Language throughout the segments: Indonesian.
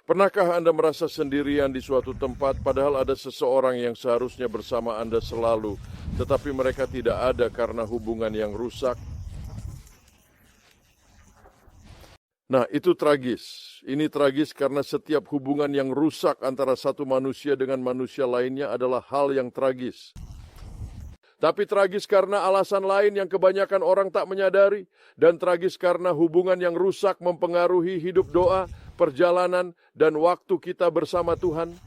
Pernahkah Anda merasa sendirian di suatu tempat padahal ada seseorang yang seharusnya bersama Anda selalu, tetapi mereka tidak ada karena hubungan yang rusak? Nah, itu tragis. Ini tragis karena setiap hubungan yang rusak antara satu manusia dengan manusia lainnya adalah hal yang tragis. Tapi tragis karena alasan lain yang kebanyakan orang tak menyadari. Dan tragis karena hubungan yang rusak mempengaruhi hidup doa, perjalanan, dan waktu kita bersama Tuhan.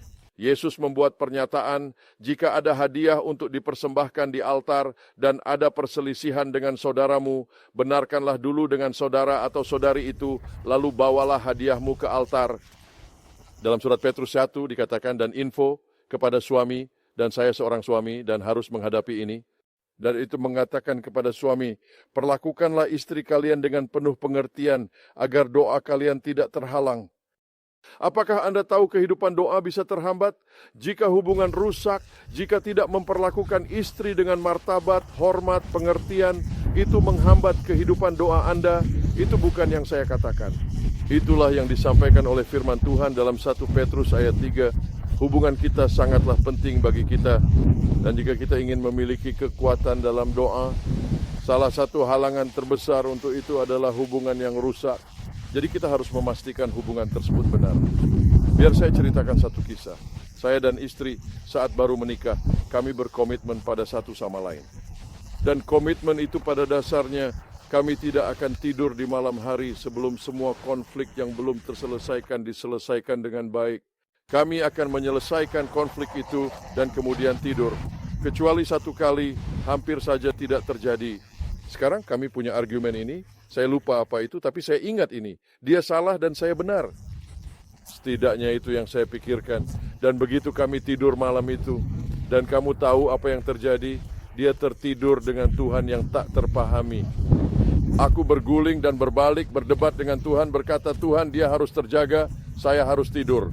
Yesus membuat pernyataan, jika ada hadiah untuk dipersembahkan di altar dan ada perselisihan dengan saudaramu, benarkanlah dulu dengan saudara atau saudari itu, lalu bawalah hadiahmu ke altar. Dalam surat Petrus 1 dikatakan, dan info kepada suami, dan saya seorang suami dan harus menghadapi ini. Dan itu mengatakan kepada suami, perlakukanlah istri kalian dengan penuh pengertian, agar doa kalian tidak terhalang. Apakah Anda tahu kehidupan doa bisa terhambat? Jika hubungan rusak, jika tidak memperlakukan istri dengan martabat, hormat, pengertian, itu menghambat kehidupan doa Anda. Itu bukan yang saya katakan. Itulah yang disampaikan oleh firman Tuhan dalam 1 Petrus ayat 3. Hubungan kita sangatlah penting bagi kita. Dan jika kita ingin memiliki kekuatan dalam doa, salah satu halangan terbesar untuk itu adalah hubungan yang rusak. Jadi kita harus memastikan hubungan tersebut benar. Biar saya ceritakan satu kisah. Saya dan istri saat baru menikah, kami berkomitmen pada satu sama lain. Dan komitmen itu pada dasarnya, kami tidak akan tidur di malam hari sebelum semua konflik yang belum terselesaikan diselesaikan dengan baik. Kami akan menyelesaikan konflik itu dan kemudian tidur. Kecuali satu kali, hampir saja tidak terjadi. Sekarang kami punya argumen ini. Saya lupa apa itu, tapi saya ingat ini. Dia salah dan saya benar. Setidaknya itu yang saya pikirkan. Dan begitu kami tidur malam itu, dan kamu tahu apa yang terjadi, dia tertidur dengan Tuhan yang tak terpahami. Aku berguling dan berbalik, berdebat dengan Tuhan, berkata, Tuhan, dia harus terjaga, saya harus tidur.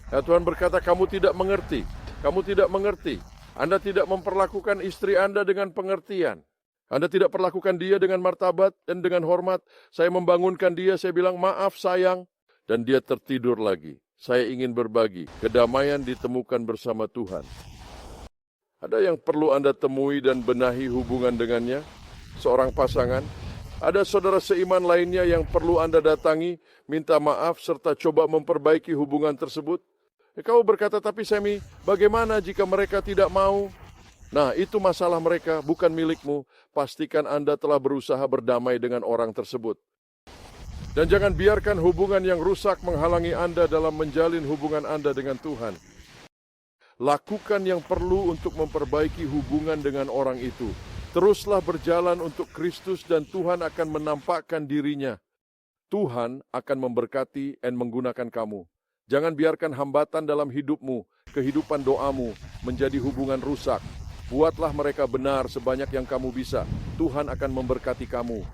Ya, Tuhan berkata, kamu tidak mengerti. Kamu tidak mengerti. Anda tidak memperlakukan istri Anda dengan pengertian. Anda tidak perlakukan dia dengan martabat dan dengan hormat. Saya membangunkan dia, saya bilang, maaf sayang. Dan dia tertidur lagi. Saya ingin berbagi. Kedamaian ditemukan bersama Tuhan. Ada yang perlu Anda temui dan benahi hubungan dengannya? Seorang pasangan. Ada saudara seiman lainnya yang perlu Anda datangi, minta maaf, serta coba memperbaiki hubungan tersebut? Kau berkata, tapi Semi, bagaimana jika mereka tidak mau? Nah, itu masalah mereka, bukan milikmu. Pastikan Anda telah berusaha berdamai dengan orang tersebut. Dan jangan biarkan hubungan yang rusak menghalangi Anda dalam menjalin hubungan Anda dengan Tuhan. Lakukan yang perlu untuk memperbaiki hubungan dengan orang itu. Teruslah berjalan untuk Kristus dan Tuhan akan menampakkan dirinya. Tuhan akan memberkati dan menggunakan kamu. Jangan biarkan hambatan dalam hidupmu, kehidupan doamu, menjadi hubungan rusak. Buatlah mereka benar sebanyak yang kamu bisa. Tuhan akan memberkati kamu.